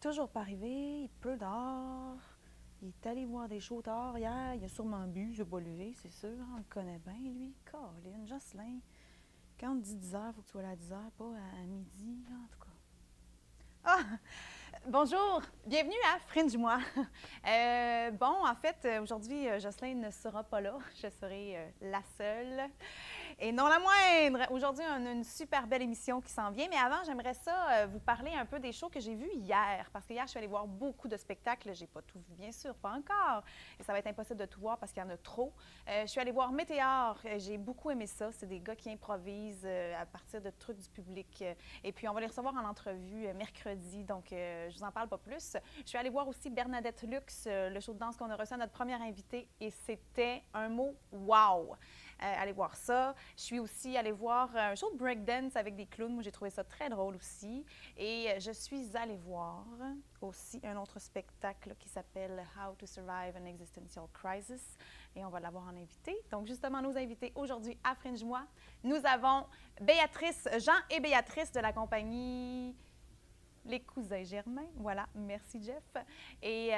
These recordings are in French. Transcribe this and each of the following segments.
toujours pas arrivé, il pleut dehors. Il est allé voir des shows tard hier, il a sûrement bu, je vais pas lever, c'est sûr, on le connaît bien, lui. Colin, Jocelyn, quand on dit 10h, il faut que tu sois là à 10h, pas à midi, en tout cas. Ah! Bonjour, bienvenue à Fringe-moi. En fait, aujourd'hui, Jocelyn ne sera pas là, je serai la seule. Et non la moindre, aujourd'hui, on a une super belle émission qui s'en vient, mais avant, j'aimerais ça vous parler un peu des shows que j'ai vus hier, parce que hier, je suis allée voir beaucoup de spectacles, j'ai pas tout vu, bien sûr, pas encore, et ça va être impossible de tout voir parce qu'il y en a trop. Je suis allée voir Météor, j'ai beaucoup aimé ça, c'est des gars qui improvisent à partir de trucs du public, et puis on va les recevoir en entrevue mercredi, donc je vous en parle pas plus. Je suis allée voir aussi Bernadette Luxe, le show de danse qu'on a reçu à notre première invitée, et c'était un mot « wow ». Allez voir ça. Je suis aussi allée voir un show de breakdance avec des clowns. Moi, j'ai trouvé ça très drôle aussi. Et je suis allée voir aussi un autre spectacle qui s'appelle How to Survive an Existential Crisis. Et on va l'avoir en invité. Donc, justement, nos invités aujourd'hui à Fringe-moi, nous avons Béatrice, Jean et Béatrice de la compagnie Les Cousins Germain. Voilà, merci Jeff. Et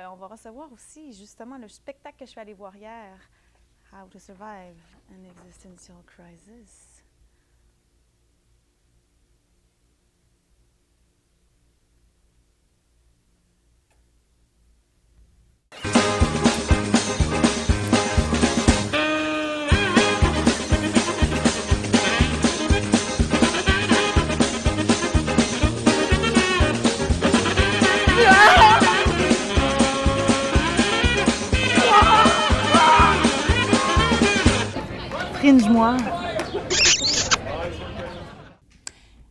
on va recevoir aussi justement le spectacle que je suis allée voir hier, How to Survive an Existential Crisis. Fringe-moi.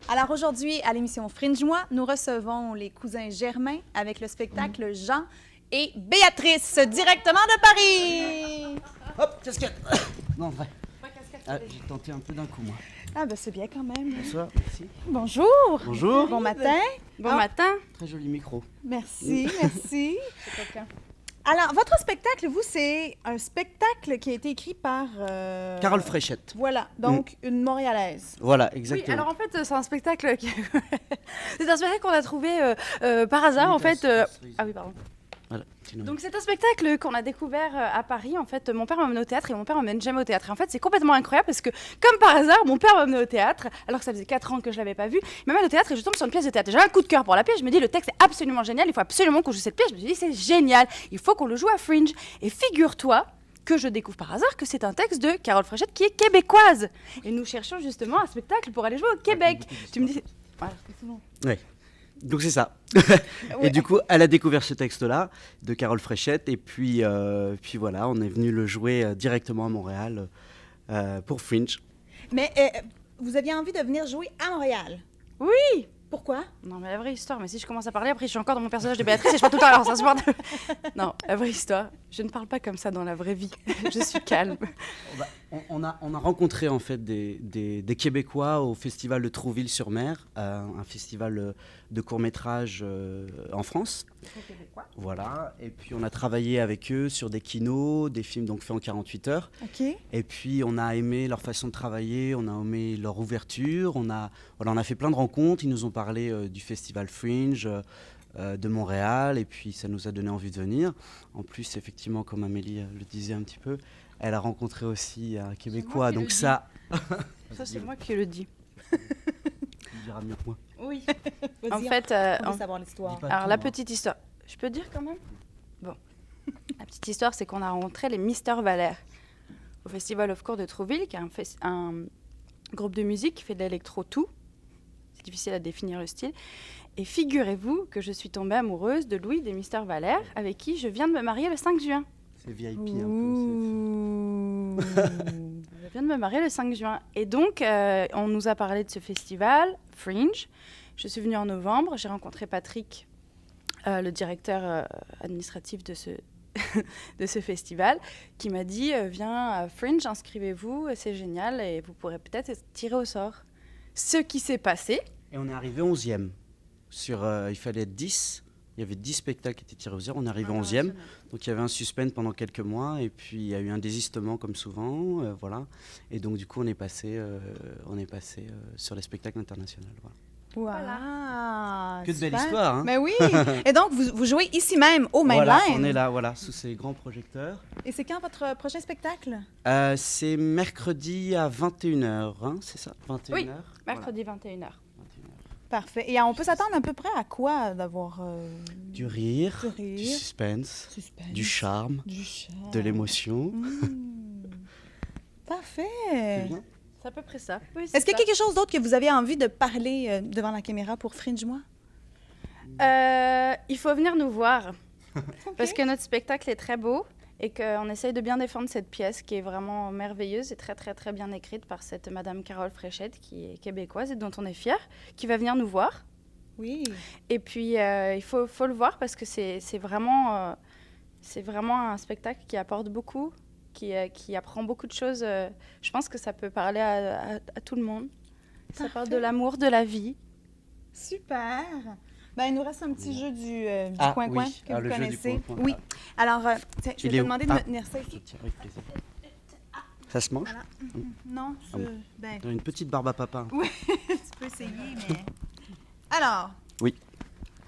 Alors aujourd'hui, à l'émission Fringe-moi, nous recevons les Cousins Germain avec le spectacle Jean et Béatrice, directement de Paris. Hop, casquette. Non, vrai. J'ai tenté un peu d'un coup, moi. Ah ben c'est bien quand même. Bonsoir, merci. Bonjour. Bonjour. Bon matin. Bon matin. Très joli micro. Merci, merci. Alors, votre spectacle, vous, c'est un spectacle qui a été écrit par... Carole Fréchette. Voilà, donc une Montréalaise. Voilà, Oui, exactement. alors en fait, c'est un spectacle c'est un spectacle qu'on a trouvé par hasard, en fait. Ah oui, pardon. Voilà, Donc c'est un spectacle qu'on a découvert à Paris. En fait, mon père m'a amené au théâtre et mon père m'amène jamais au théâtre. Et en fait, c'est complètement incroyable parce que, comme par hasard, mon père m'a amené au théâtre, alors que ça faisait 4 ans que je l'avais pas vu. Il m'amène au théâtre et je tombe sur une pièce de théâtre. J'avais un coup de cœur pour la pièce. Je me dis, le texte est absolument génial. Il faut absolument qu'on joue cette pièce. Je me suis dit, c'est génial. Il faut qu'on le joue à Fringe. Et figure-toi que je découvre par hasard que c'est un texte de Carole Fréchette qui est québécoise. Et nous cherchons justement un spectacle pour aller jouer au Québec. Tu me dis, voilà, c'est bon. Oui. Donc c'est ça. Et du coup, elle a découvert ce texte-là de Carole Fréchette. Et puis voilà, on est venu le jouer directement à Montréal pour Fringe. Mais vous aviez envie de venir jouer à Montréal. Oui. Pourquoi? Non, mais la vraie histoire, mais si je commence à parler, après je suis encore dans mon personnage de Béatrice et je parle tout le temps, alors c'est insupportable. Non, la vraie histoire, je ne parle pas comme ça dans la vraie vie. Je suis calme. On a rencontré en fait des Québécois au festival de Trouville-sur-Mer, un festival de court-métrage en France. Québécois. Voilà, et puis on a travaillé avec eux sur des kinos, des films donc faits en 48 heures. OK. Et puis on a aimé leur façon de travailler, on a aimé leur ouverture, on a fait plein de rencontres, ils nous ont parlé du festival Fringe de Montréal, et puis ça nous a donné envie de venir. En plus, effectivement, comme Amélie le disait un petit peu, elle a rencontré aussi un Québécois, donc ça... Ça, c'est moi qui le dis. Tu le diras mieux que moi. Oui. Vas-y, En fait, on veut savoir l'histoire. Dis pas alors tout, la hein. petite histoire, je peux dire quand même? Bon. La petite histoire, c'est qu'on a rencontré les Mister Valère au Festival of Court de Trouville, qui est un groupe de musique qui fait de l'électro tout. C'est difficile à définir le style. Et figurez-vous que je suis tombée amoureuse de Louis des Mister Valère, avec qui je viens de me marier le 5 juin. C'est VIP un peu. Ouh. Je viens de me marier le 5 juin. Et donc, on nous a parlé de ce festival, Fringe. Je suis venue en novembre. J'ai rencontré Patrick, le directeur administratif de ce festival, qui m'a dit viens à Fringe, inscrivez-vous, c'est génial et vous pourrez peut-être être tiré au sort. Ce qui s'est passé. Et on est arrivé 11e. Il fallait être 10. Il y avait 10 spectacles qui étaient tirés au sort. On est arrivé 11e. Donc il y avait un suspense pendant quelques mois. Et puis il y a eu un désistement comme souvent. Voilà. Et donc du coup, on est passé sur les spectacles internationaux. Voilà. Wow! Que de belles super. histoires, hein. Mais oui! Et donc, vous jouez ici même, au Mainline. Voilà, on est là, voilà, sous ces grands projecteurs. Et c'est quand votre prochain spectacle? C'est mercredi à 21h, hein, c'est ça? 21h? Oui, mercredi 21h. Parfait. Et on peut s'attendre à peu près à quoi d'avoir Du rire, du rire, du suspense, suspense, du charme, du charme. de l'émotion. Parfait. bien. C'est à peu près ça. Oui, Est-ce qu'il y a quelque chose d'autre que vous avez envie de parler devant la caméra pour Fringe-moi? Il faut venir nous voir. Parce que notre spectacle est très beau et qu'on essaye de bien défendre cette pièce qui est vraiment merveilleuse et très, très, très bien écrite par cette Madame Carole Fréchette qui est québécoise et dont on est fiers, qui va venir nous voir. Oui. Et puis, il faut le voir parce que c'est vraiment un spectacle qui apporte beaucoup, qui apprend beaucoup de choses. Je pense que ça peut parler à tout le monde. Ça parle de l'amour, de la vie. Super. Ben, il nous reste un petit jeu du Ah, coin-coin oui. que Ah, vous le jeu du connaissez. coin-coin. Oui. Alors, tiens, je vais Il te est où? demander de Ah. me tenir ça ici. Tiens, avec plaisir. Ça se mange? Non, Ah bon. ben, Une petite barbe à papa. tu peux essayer, mais... Alors. Oui.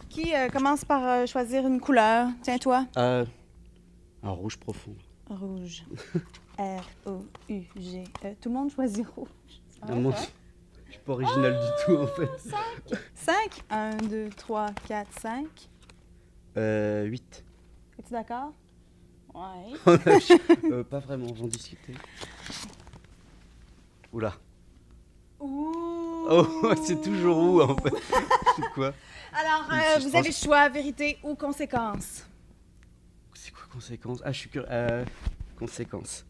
Qui commence par choisir une couleur? Tiens, toi. Un rouge profond. Rouge. R-O-U-G-E. Tout le monde choisit rouge. Moi, je suis pas original du tout en fait. 5. 1, 2, 3, 4, 5. 8. Es-tu d'accord? Ouais. Pas vraiment, on va en discuter. Oula. Ouh. Oh, c'est toujours où en fait? C'est quoi? Alors, Je vous pense- avez le choix, vérité ou conséquence? C'est quoi conséquence? Ah, je suis curieux. Conséquence.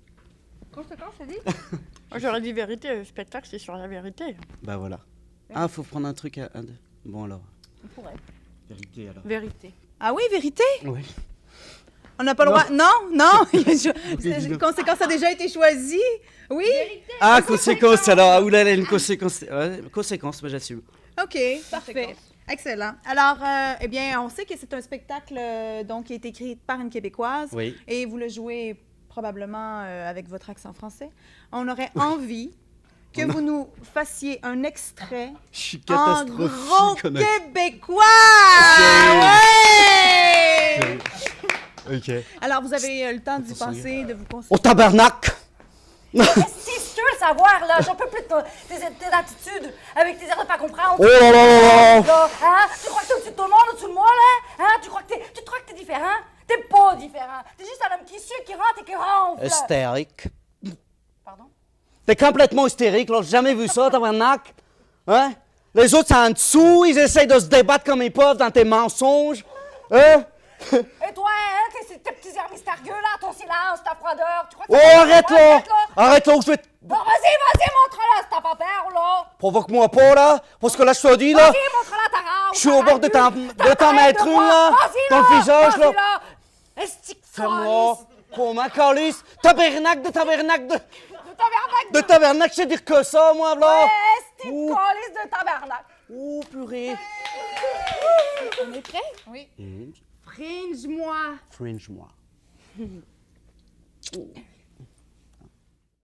Conséquence, c'est dit? J'aurais dit vérité, le spectacle, c'est sur la vérité. Bah voilà. Ah, faut prendre un truc à deux. Bon alors. On pourrait. Vérité alors. Vérité. Ah oui, vérité? Oui. On n'a pas le Non. droit. Non, non. dis-le. Conséquence a déjà été choisie. Oui? Ah, conséquence alors. Ah, oulala, une conséquence. Ouais, conséquence, moi j'assume. OK, parfait. Excellent. Alors, eh bien, on sait que c'est un spectacle donc, qui a été écrit par une Québécoise. Oui. Et vous le jouez probablement avec votre accent français. On aurait envie que vous nous fassiez un extrait Je suis en catastrophique. gros on a- québécois! Ouais! Ok. Alors, vous avez le temps d'y Attention, penser, de vous Au concentrer. tabarnak! Si tu veux le savoir, là, j'en peux plus de tes attitudes, avec tes airs de pas comprendre. Oh là là là là! Là, hein? Tu crois que t'es au-dessus de tout le monde, au-dessus de moi, là? Hein? Tu crois que t'es différent? T'es pas différent. T'es juste un homme qui sue, qui rentre et qui ronfle. Hystérique. Pardon? T'es complètement hystérique, là. J'ai jamais vu ça, tabarnak. Hein? Les autres, c'est en dessous, ils essayent de se débattre comme ils peuvent dans tes mensonges. Hein? Et toi, hein? Tes petits airs mystérieux, là, ton silence, ta froideur, tu crois que Oh, ça- arrête là! Arrête, là! Arrête là, ou je vais te... Bon, vas-y, montre-la si t'as pas peur, là! Provoque-moi pas, là. Parce que là, je te dis, là. Vas-y, montre-la ta rage! Je suis au bord de t'en mettre une, là. Dans le visage, là. Est-ce que Ferme-la. Pour ma calice. Tabernacle de tabernacle de... tabernacle De tabernacle, je sais dire que ça, moi, là. Est-ce Ouh. calice de tabernacle? Oh, purée. On est prêts? Oui. Fringe-moi. Fringe-moi.